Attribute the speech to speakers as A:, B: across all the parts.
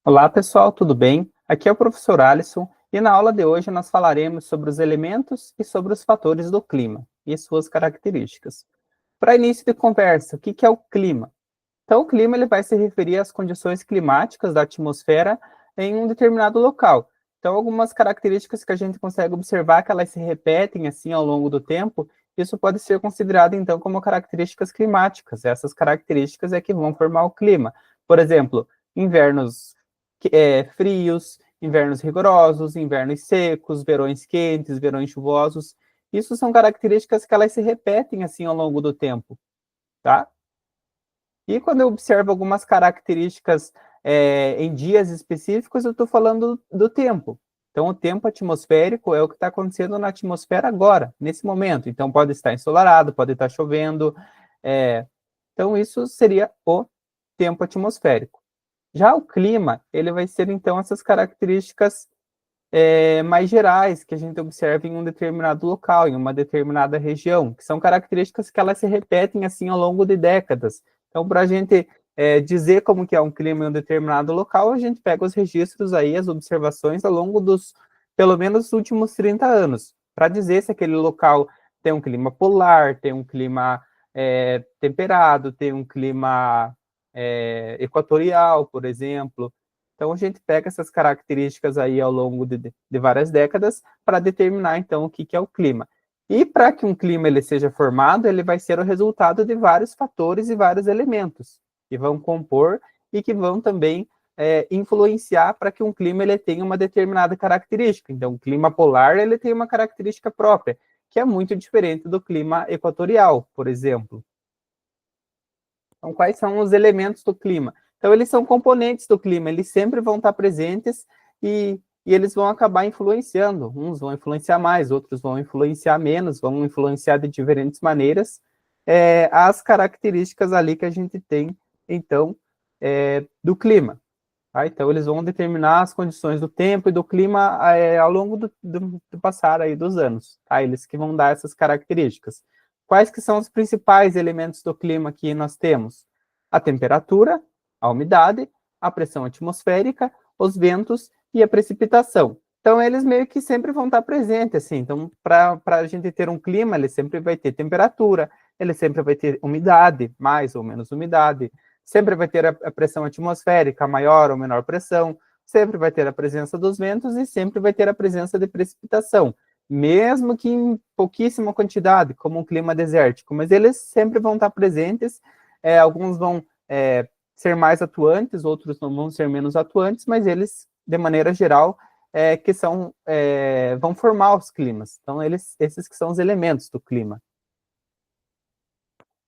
A: Olá, pessoal, tudo bem? Aqui é o professor Alisson e na aula de hoje nós falaremos sobre os elementos e sobre os fatores do clima e suas características. Para início de conversa, o que é o clima? Então, o clima ele vai se referir às condições climáticas da atmosfera em um determinado local. Então, algumas características que a gente consegue observar que elas se repetem assim ao longo do tempo, isso pode ser considerado então como características climáticas. Essas características é que vão formar o clima. Por exemplo, invernos frios, invernos rigorosos, invernos secos, verões quentes, verões chuvosos. Isso são características que elas se repetem assim ao longo do tempo, tá? E quando eu observo algumas características em dias específicos, eu estou falando do tempo. Então, o tempo atmosférico é o que está acontecendo na atmosfera agora, nesse momento. Então, pode estar ensolarado, pode estar chovendo. Então, isso seria o tempo atmosférico. Já o clima, ele vai ser, então, essas características mais gerais que a gente observa em um determinado local, em uma determinada região, que são características que elas se repetem assim ao longo de décadas. Então, para a gente dizer como que é um clima em um determinado local, a gente pega os registros aí, as observações ao longo dos, pelo menos, os últimos 30 anos, para dizer se aquele local tem um clima polar, tem um clima temperado, tem um clima equatorial, por exemplo. Então, a gente pega essas características aí ao longo de várias décadas para determinar, então, o que é o clima. E para que um clima ele seja formado, ele vai ser o resultado de vários fatores e vários elementos que vão compor e que vão também influenciar para que um clima ele tenha uma determinada característica. Então, o clima polar ele tem uma característica própria, que é muito diferente do clima equatorial, por exemplo. Então, quais são os elementos do clima? Então, eles são componentes do clima, eles sempre vão estar presentes e eles vão acabar influenciando. Uns vão influenciar mais, outros vão influenciar menos, vão influenciar de diferentes maneiras as características ali que a gente tem, então, do clima. Tá? Então, eles vão determinar as condições do tempo e do clima ao longo do passar aí dos anos. Tá? Eles que vão dar essas características. Quais que são os principais elementos do clima que nós temos? A temperatura, a umidade, a pressão atmosférica, os ventos e a precipitação. Então, eles meio que sempre vão estar presentes, assim. Então, para a gente ter um clima, ele sempre vai ter temperatura, ele sempre vai ter umidade, mais ou menos umidade, sempre vai ter a pressão atmosférica, maior ou menor pressão, sempre vai ter a presença dos ventos e sempre vai ter a presença de precipitação, mesmo que em pouquíssima quantidade, como um clima desértico, mas eles sempre vão estar presentes, alguns vão ser mais atuantes, outros não vão ser menos atuantes, mas eles, de maneira geral, vão formar os climas. Então, esses que são os elementos do clima.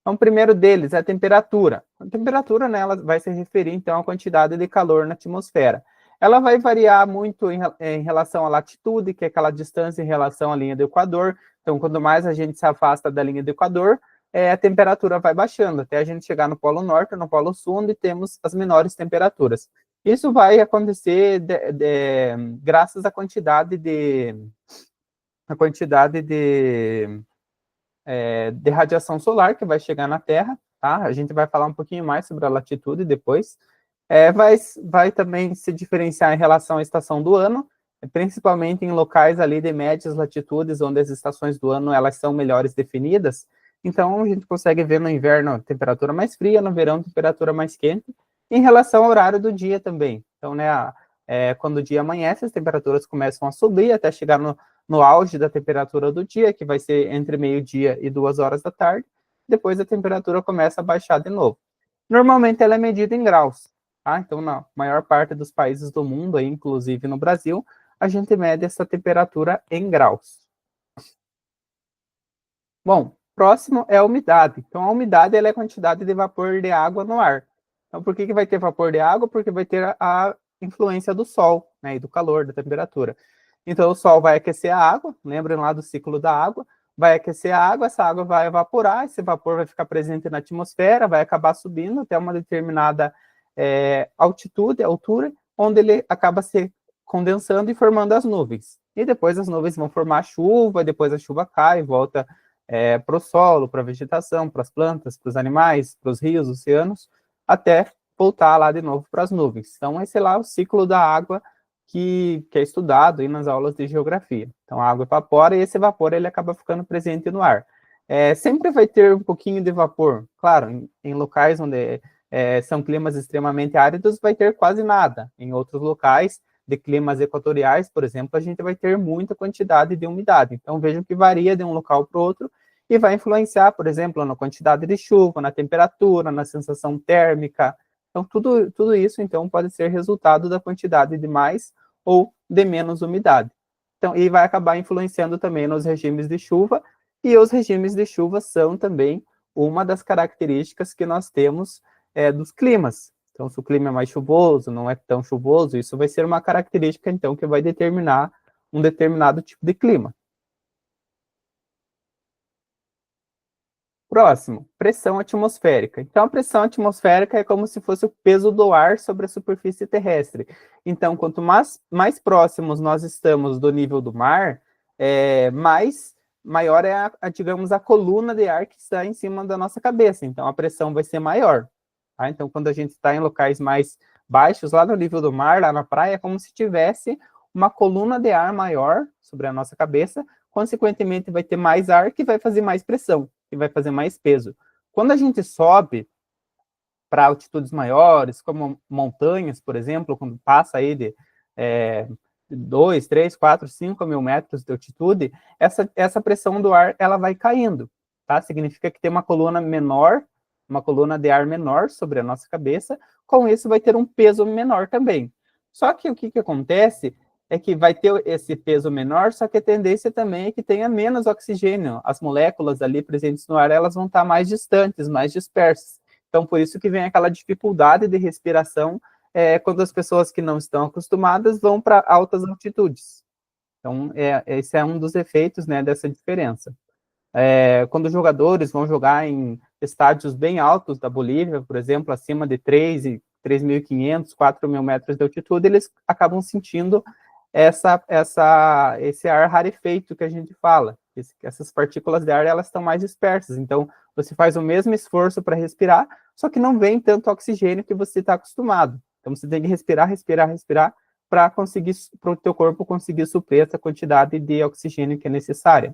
A: Então, o primeiro deles é a temperatura. A temperatura, né, ela vai se referir, então, à quantidade de calor na atmosfera. Ela vai variar muito em relação à latitude, que é aquela distância em relação à linha do Equador. Então, quanto mais a gente se afasta da linha do Equador, a temperatura vai baixando, até a gente chegar no Polo Norte, no Polo Sul, onde temos as menores temperaturas. Isso vai acontecer graças à quantidade de radiação solar que vai chegar na Terra, tá? A gente vai falar um pouquinho mais sobre a latitude depois. Vai também se diferenciar em relação à estação do ano, principalmente em locais ali de médias latitudes, onde as estações do ano elas são melhores definidas. Então, a gente consegue ver no inverno temperatura mais fria, no verão temperatura mais quente, em relação ao horário do dia também. Então, né, quando o dia amanhece, as temperaturas começam a subir até chegar no auge da temperatura do dia, que vai ser entre meio-dia e 2 horas da tarde. Depois a temperatura começa a baixar de novo. Normalmente ela é medida em graus, tá? Então, na maior parte dos países do mundo, aí, inclusive no Brasil, a gente mede essa temperatura em graus. Bom, próximo é a umidade. Então, a umidade ela é a quantidade de vapor de água no ar. Então, por que vai ter vapor de água? Porque vai ter a influência do sol, né, e do calor, da temperatura. Então, o sol vai aquecer a água, lembrem lá do ciclo da água, vai aquecer a água, essa água vai evaporar, esse vapor vai ficar presente na atmosfera, vai acabar subindo até uma determinada altitude, altura, onde ele acaba se condensando e formando as nuvens. E depois as nuvens vão formar chuva, depois a chuva cai, volta para o solo, para a vegetação, para as plantas, para os animais, para os rios, oceanos, até voltar lá de novo para as nuvens. Então, esse é lá o ciclo da água que é estudado aí nas aulas de geografia. Então, a água evapora e esse vapor ele acaba ficando presente no ar. Sempre vai ter um pouquinho de vapor, claro, em locais onde são climas extremamente áridos, vai ter quase nada. Em outros locais de climas equatoriais, por exemplo, a gente vai ter muita quantidade de umidade. Então, vejam que varia de um local para o outro e vai influenciar, por exemplo, na quantidade de chuva, na temperatura, na sensação térmica. Então, tudo isso, então, pode ser resultado da quantidade de mais ou de menos umidade. Então, e vai acabar influenciando também nos regimes de chuva, e os regimes de chuva são também uma das características que nós temos dos climas. Então, se o clima é mais chuvoso, não é tão chuvoso, isso vai ser uma característica, então, que vai determinar um determinado tipo de clima. Próximo, pressão atmosférica. Então, a pressão atmosférica é como se fosse o peso do ar sobre a superfície terrestre. Então, quanto mais próximos nós estamos do nível do mar, maior é, digamos, a coluna de ar que está em cima da nossa cabeça. Então, a pressão vai ser maior. Tá? Então, quando a gente está em locais mais baixos, lá no nível do mar, lá na praia, é como se tivesse uma coluna de ar maior sobre a nossa cabeça, consequentemente vai ter mais ar que vai fazer mais pressão, que vai fazer mais peso. Quando a gente sobe para altitudes maiores, como montanhas, por exemplo, quando passa aí de 2, 3, 4, 5 mil metros de altitude, essa pressão do ar ela vai caindo, tá? Significa que tem uma coluna menor, uma coluna de ar menor sobre a nossa cabeça, com isso vai ter um peso menor também. Só que o que acontece é que vai ter esse peso menor, só que a tendência também é que tenha menos oxigênio. As moléculas ali presentes no ar, elas vão estar mais distantes, mais dispersas. Então, por isso que vem aquela dificuldade de respiração quando as pessoas que não estão acostumadas vão para altas altitudes. Então, esse é um dos efeitos, né, dessa diferença. Quando os jogadores vão jogar em estádios bem altos da Bolívia, por exemplo, acima de 3.500, 4.000 metros de altitude, eles acabam sentindo esse ar rarefeito que a gente fala. Essas partículas de ar, elas estão mais dispersas. Então, você faz o mesmo esforço para respirar, só que não vem tanto oxigênio que você está acostumado. Então, você tem que respirar para o teu corpo conseguir suprir essa quantidade de oxigênio que é necessária.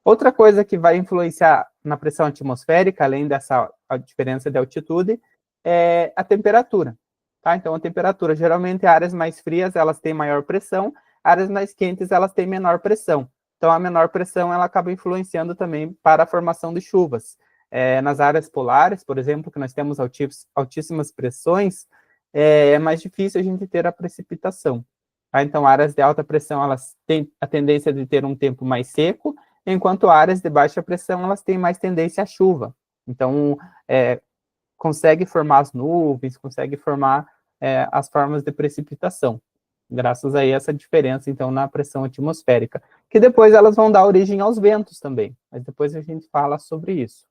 A: Outra coisa que vai influenciar na pressão atmosférica, além dessa diferença de altitude, é a temperatura. Tá? Então, a temperatura, geralmente, áreas mais frias, elas têm maior pressão, áreas mais quentes, elas têm menor pressão. Então, a menor pressão, ela acaba influenciando também para a formação de chuvas. Nas áreas polares, por exemplo, que nós temos altíssimas pressões, é mais difícil a gente ter a precipitação. Tá? Então, áreas de alta pressão, elas têm a tendência de ter um tempo mais seco, enquanto áreas de baixa pressão, elas têm mais tendência à chuva. Então, consegue formar as nuvens, consegue formar as formas de precipitação, graças a essa diferença, então, na pressão atmosférica, que depois elas vão dar origem aos ventos também, mas depois a gente fala sobre isso.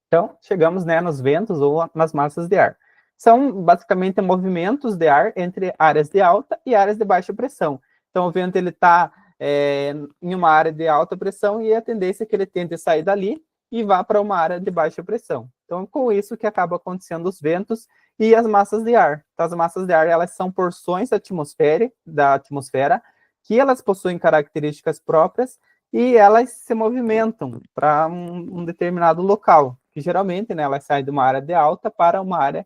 A: Então, chegamos, né, nos ventos ou nas massas de ar. São, basicamente, movimentos de ar entre áreas de alta e áreas de baixa pressão. Então, o vento, ele está em uma área de alta pressão e a tendência é que ele tente sair dali e vá para uma área de baixa pressão. Então, com isso que acaba acontecendo os ventos e as massas de ar. Então, as massas de ar, elas são porções da atmosfera que elas possuem características próprias e elas se movimentam para um determinado local, que geralmente, né, elas saem de uma área de alta para uma área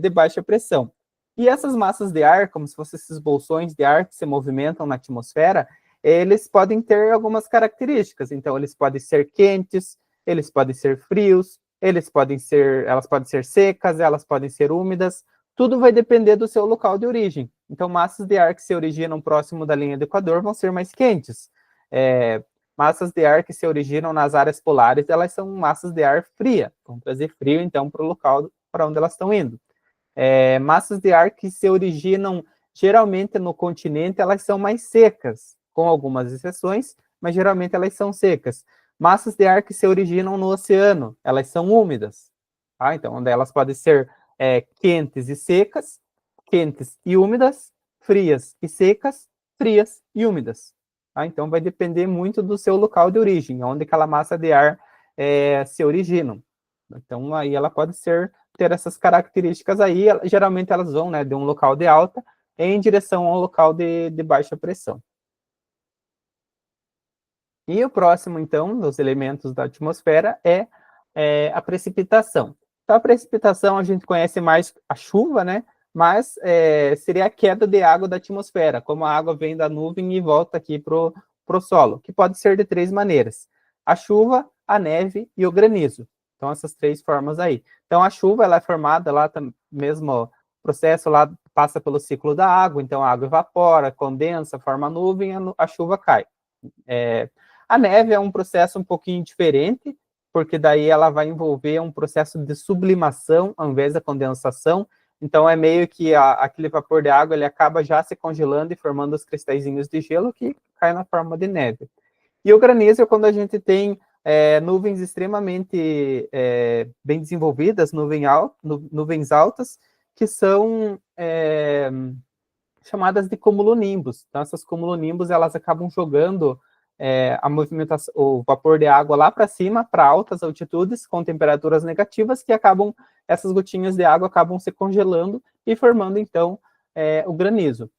A: de baixa pressão. E essas massas de ar, como se fossem esses bolsões de ar que se movimentam na atmosfera, eles podem ter algumas características. Então, eles podem ser quentes, eles podem ser frios, elas podem ser secas, elas podem ser úmidas. Tudo vai depender do seu local de origem. Então, massas de ar que se originam próximo da linha do Equador vão ser mais quentes. Massas de ar que se originam nas áreas polares, elas são massas de ar fria. Vão trazer frio, então, para o local para onde elas estão indo. Massas de ar que se originam geralmente no continente, elas são mais secas, com algumas exceções, mas geralmente elas são secas. Massas de ar que se originam no oceano, elas são úmidas. Tá? Então, elas podem ser quentes e secas, quentes e úmidas, frias e secas, frias e úmidas. Tá? Então, vai depender muito do seu local de origem, onde aquela massa de ar se originam. Então, aí ela pode ser ter essas características aí, geralmente elas vão, né, de um local de alta em direção a um local de baixa pressão. E o próximo, então, dos elementos da atmosfera é a precipitação. Então, a precipitação a gente conhece mais a chuva, né? Mas seria a queda de água da atmosfera, como a água vem da nuvem e volta aqui para o solo, que pode ser de três maneiras: a chuva, a neve e o granizo. Então, essas três formas aí. Então, a chuva ela é formada lá, mesmo processo lá passa pelo ciclo da água, então a água evapora, condensa, forma nuvem, a chuva cai. A neve é um processo um pouquinho diferente, porque daí ela vai envolver um processo de sublimação ao invés da condensação. Então é meio que aquele vapor de água ele acaba já se congelando e formando os cristalzinhos de gelo que cai na forma de neve. E o granizo é quando a gente tem nuvens extremamente bem desenvolvidas, nuvens altas, que são chamadas de cumulonimbus. Então essas cumulonimbus elas acabam jogando a movimentação, o vapor de água lá para cima, para altas altitudes, com temperaturas negativas, que acabam, essas gotinhas de água acabam se congelando e formando, então, o granizo.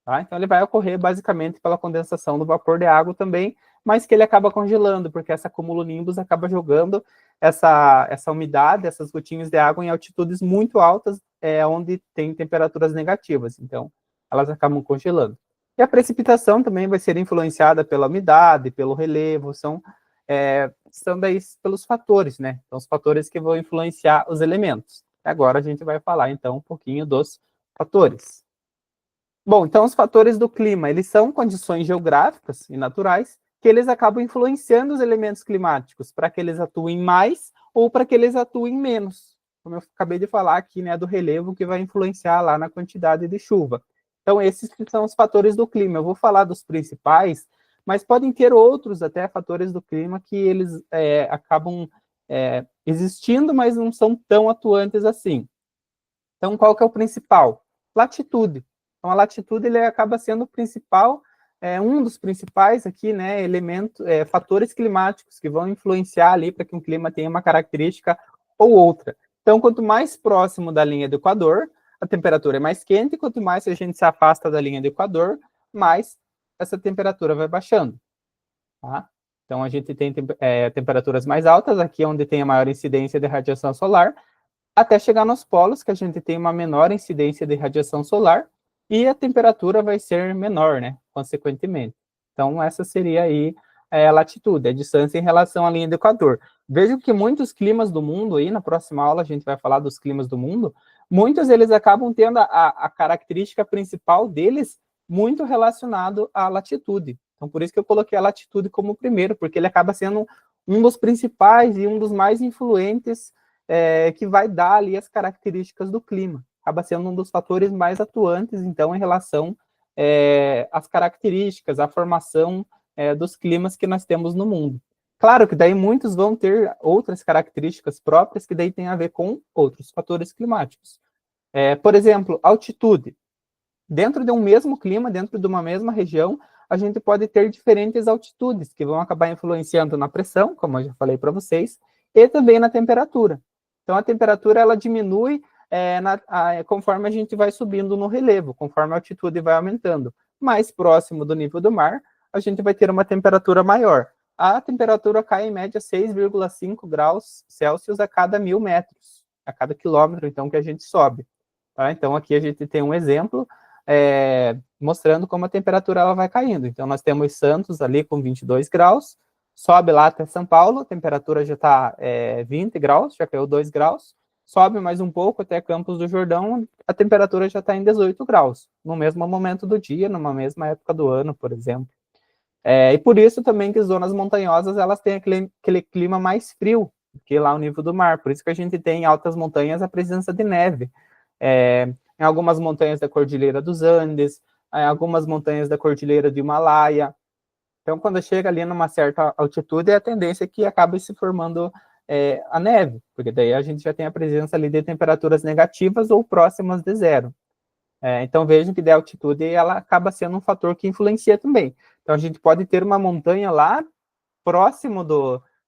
A: Tá? Então, ele vai ocorrer basicamente pela condensação do vapor de água também, mas que ele acaba congelando, porque essa cumulonimbus acaba jogando essa umidade, essas gotinhas de água em altitudes muito altas, onde tem temperaturas negativas. Então, elas acabam congelando. E a precipitação também vai ser influenciada pela umidade, pelo relevo, são daí pelos fatores, né? Então, os fatores que vão influenciar os elementos. Agora a gente vai falar, então, um pouquinho dos fatores. Bom, então os fatores do clima, eles são condições geográficas e naturais que eles acabam influenciando os elementos climáticos para que eles atuem mais ou para que eles atuem menos. Como eu acabei de falar aqui, né, do relevo que vai influenciar lá na quantidade de chuva. Então, esses são os fatores do clima. Eu vou falar dos principais, mas podem ter outros até fatores do clima que eles acabam existindo, mas não são tão atuantes assim. Então, qual que é o principal? Latitude. Então, a latitude ele acaba sendo o principal, um dos principais aqui, né, fatores climáticos que vão influenciar ali para que um clima tenha uma característica ou outra. Então, quanto mais próximo da linha do Equador, a temperatura é mais quente, e quanto mais a gente se afasta da linha do Equador, mais essa temperatura vai baixando. Tá? Então, a gente tem temperaturas mais altas, aqui onde tem a maior incidência de radiação solar, até chegar nos polos, que a gente tem uma menor incidência de radiação solar, e a temperatura vai ser menor, né, consequentemente. Então, essa seria aí a latitude, a distância em relação à linha do Equador. Vejo que muitos climas do mundo, aí na próxima aula a gente vai falar dos climas do mundo, muitos eles acabam tendo a característica principal deles muito relacionado à latitude. Então, por isso que eu coloquei a latitude como primeiro, porque ele acaba sendo um dos principais e um dos mais influentes que vai dar ali as características do clima. Acaba sendo um dos fatores mais atuantes, então, em relação às características, à formação dos climas que nós temos no mundo. Claro que daí muitos vão ter outras características próprias que daí tem a ver com outros fatores climáticos. Por exemplo, altitude. Dentro de um mesmo clima, dentro de uma mesma região, a gente pode ter diferentes altitudes que vão acabar influenciando na pressão, como eu já falei para vocês, e também na temperatura. Então, a temperatura ela diminui conforme a gente vai subindo no relevo, conforme a altitude vai aumentando. Mais próximo do nível do mar, a gente vai ter uma temperatura maior. A temperatura cai em média 6,5 graus Celsius a cada 1.000 metros, a cada quilômetro, então, que a gente sobe. Tá? Então, aqui a gente tem um exemplo mostrando como a temperatura ela vai caindo. Então, nós temos Santos ali com 22 graus, sobe lá até São Paulo, a temperatura já está 20 graus, já caiu 2 graus, sobe mais um pouco até Campos do Jordão, a temperatura já está em 18 graus, no mesmo momento do dia, numa mesma época do ano, por exemplo. E por isso também que zonas montanhosas, elas têm aquele clima mais frio que lá o nível do mar, por isso que a gente tem em altas montanhas a presença de neve. Em algumas montanhas da Cordilheira dos Andes, em algumas montanhas da Cordilheira do Himalaia. Então, quando chega ali numa certa altitude, a tendência é que acabe se formando a neve, porque daí a gente já tem a presença ali de temperaturas negativas ou próximas de zero. Então, vejam que da altitude ela acaba sendo um fator que influencia também. Então, a gente pode ter uma montanha lá próximo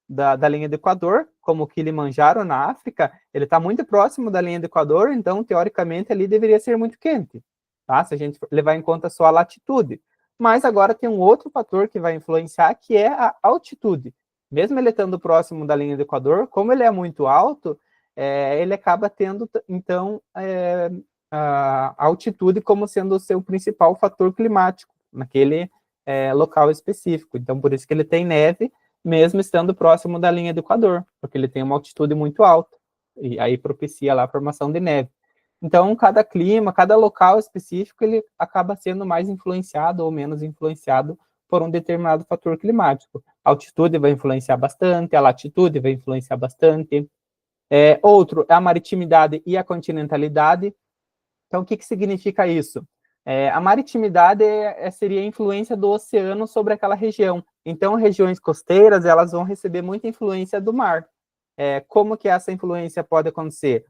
A: da linha do Equador, como o Kilimanjaro na África, ele está muito próximo da linha do Equador, então, teoricamente, ali deveria ser muito quente, tá? Se a gente levar em conta só a latitude. Mas agora tem um outro fator que vai influenciar, que é a altitude. Mesmo ele estando próximo da linha do Equador, como ele é muito alto, ele acaba tendo, então, a altitude como sendo o seu principal fator climático naquele local específico. Então, por isso que ele tem neve, mesmo estando próximo da linha do Equador, porque ele tem uma altitude muito alta, e aí propicia lá a formação de neve. Então, cada clima, cada local específico, ele acaba sendo mais influenciado ou menos influenciado por um determinado fator climático. A altitude vai influenciar bastante, a latitude vai influenciar bastante. Outro é a maritimidade e a continentalidade. Então, o que significa isso? A maritimidade seria a influência do oceano sobre aquela região. Então, regiões costeiras, elas vão receber muita influência do mar. Como que essa influência pode acontecer?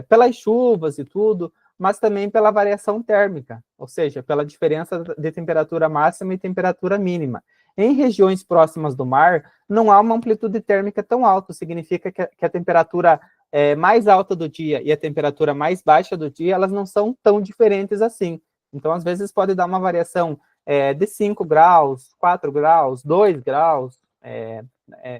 A: Pelas chuvas e tudo, mas também pela variação térmica, ou seja, pela diferença de temperatura máxima e temperatura mínima. Em regiões próximas do mar, não há uma amplitude térmica tão alta, significa que a temperatura mais alta do dia e a temperatura mais baixa do dia, elas não são tão diferentes assim. Então, às vezes, pode dar uma variação de 5 graus, 4 graus, 2 graus,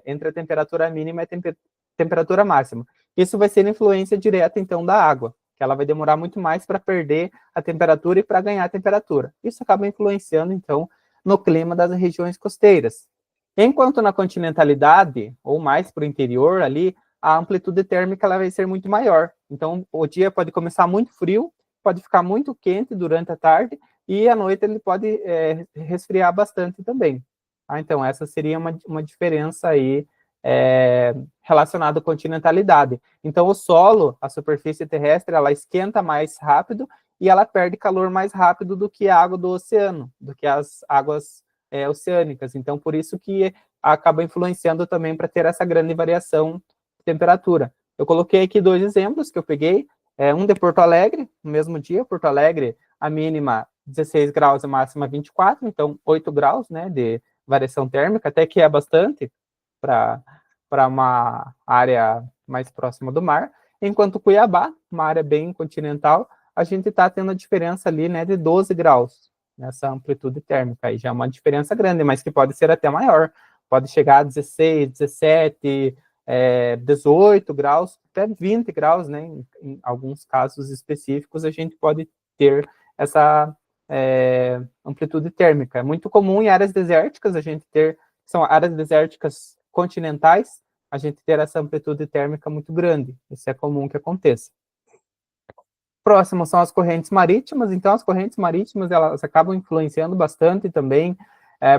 A: entre a temperatura mínima e a temperatura máxima. Isso vai ser influência direta, então, da água, que ela vai demorar muito mais para perder a temperatura e para ganhar a temperatura. Isso acaba influenciando, então, no clima das regiões costeiras. Enquanto na continentalidade, ou mais para o interior ali, a amplitude térmica ela vai ser muito maior. Então, o dia pode começar muito frio, pode ficar muito quente durante a tarde, e à noite ele pode resfriar bastante também. Então, essa seria uma diferença aí relacionada à continentalidade. Então, o solo, a superfície terrestre, ela esquenta mais rápido e ela perde calor mais rápido do que a água do oceano, do que as águas oceânicas. Então, por isso que acaba influenciando também para ter essa grande variação de temperatura. Eu coloquei aqui 2 exemplos que eu peguei, um de Porto Alegre, no mesmo dia, Porto Alegre, a mínima 16 graus, a máxima 24, então 8 graus, né, de variação térmica, até que é bastante para uma área mais próxima do mar, enquanto Cuiabá, uma área bem continental, a gente está tendo a diferença ali, né, de 12 graus, nessa amplitude térmica, aí já é uma diferença grande, mas que pode ser até maior, pode chegar a 16, 17, 18 graus, até 20 graus, né, em alguns casos específicos, a gente pode ter essa amplitude térmica. É muito comum em áreas desérticas, a gente ter, são áreas desérticas continentais, a gente ter essa amplitude térmica muito grande, isso é comum que aconteça. Próximo são as correntes marítimas, então as correntes marítimas, elas acabam influenciando bastante também,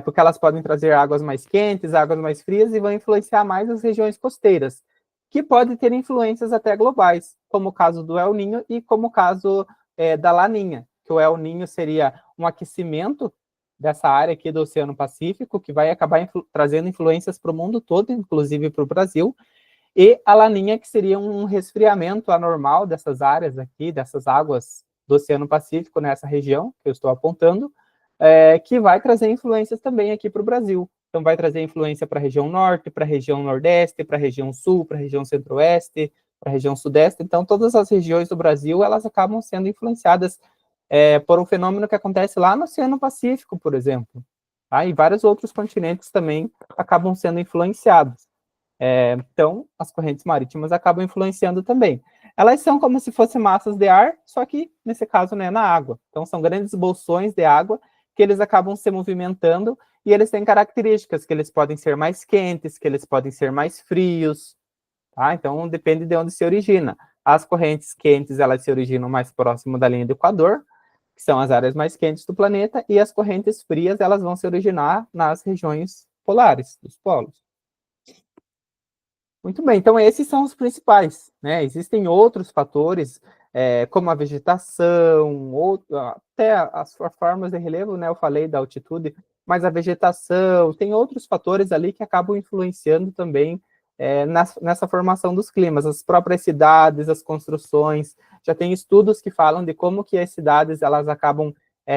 A: porque elas podem trazer águas mais quentes, águas mais frias, e vão influenciar mais as regiões costeiras, que podem ter influências até globais, como o caso do El Niño e como o caso da Laninha, que o El Niño seria um aquecimento dessa área aqui do Oceano Pacífico, que vai acabar trazendo influências para o mundo todo, inclusive para o Brasil, e a Laninha, que seria um resfriamento anormal dessas áreas aqui, dessas águas do Oceano Pacífico, nessa região que eu estou apontando, que vai trazer influências também aqui para o Brasil. Então, vai trazer influência para a região norte, para a região nordeste, para a região sul, para a região centro-oeste, para a região sudeste. Então, todas as regiões do Brasil, elas acabam sendo influenciadas por um fenômeno que acontece lá no Oceano Pacífico, por exemplo. Tá? E vários outros continentes também acabam sendo influenciados. Então, as correntes marítimas acabam influenciando também. Elas são como se fossem massas de ar, só que, nesse caso, né, na água. Então, são grandes bolsões de água que eles acabam se movimentando e eles têm características que eles podem ser mais quentes, que eles podem ser mais frios, tá? Então, depende de onde se origina. As correntes quentes, elas se originam mais próximo da linha do Equador, que são as áreas mais quentes do planeta, e as correntes frias, elas vão se originar nas regiões polares, dos polos. Muito bem, então esses são os principais, né? Existem outros fatores, como a vegetação, até as formas de relevo, né? Eu falei da altitude, mas a vegetação, tem outros fatores ali que acabam influenciando também nessa formação dos climas, as próprias cidades, as construções, já tem estudos que falam de como que as cidades, elas acabam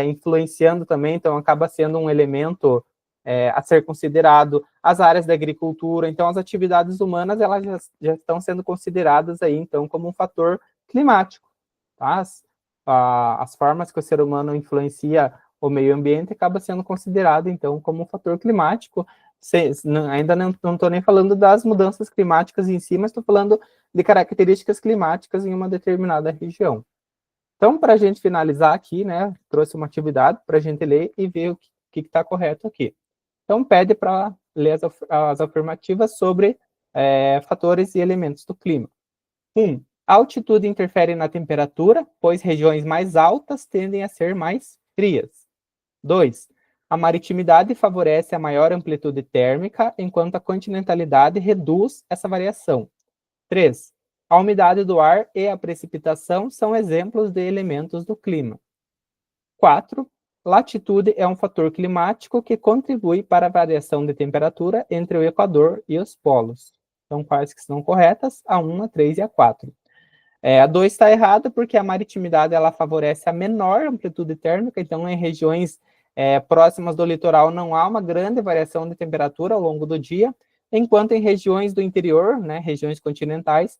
A: influenciando também, então acaba sendo um elemento a ser considerado, as áreas da agricultura. Então, as atividades humanas, elas já estão sendo consideradas aí, então, como um fator climático, tá? As formas que o ser humano influencia o meio ambiente acaba sendo considerado, então, como um fator climático. Ainda não estou nem falando das mudanças climáticas em si, mas estou falando de características climáticas em uma determinada região. Então, para a gente finalizar aqui, né, trouxe uma atividade para a gente ler e ver o que está correto aqui. Então, pede para ler as afirmativas sobre fatores e elementos do clima. 1. A altitude interfere na temperatura, pois regiões mais altas tendem a ser mais frias. 2. A maritimidade favorece a maior amplitude térmica, enquanto a continentalidade reduz essa variação. 3. A umidade do ar e a precipitação são exemplos de elementos do clima. 4. Latitude é um fator climático que contribui para a variação de temperatura entre o Equador e os polos. Então, quais que estão corretas? A 1, a 3 e a 4. A 2 está errada porque a maritimidade ela favorece a menor amplitude térmica, então em regiões próximas do litoral não há uma grande variação de temperatura ao longo do dia, enquanto em regiões do interior, né, regiões continentais,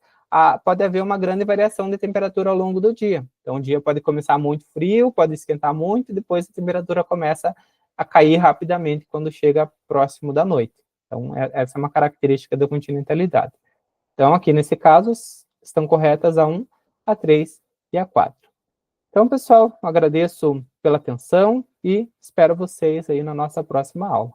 A: pode haver uma grande variação de temperatura ao longo do dia. Então o dia pode começar muito frio, pode esquentar muito, e depois a temperatura começa a cair rapidamente quando chega próximo da noite. Então essa é uma característica da continentalidade. Então aqui nesse caso estão corretas a 1, a 3 e a 4. Então, pessoal, agradeço pela atenção e espero vocês aí na nossa próxima aula.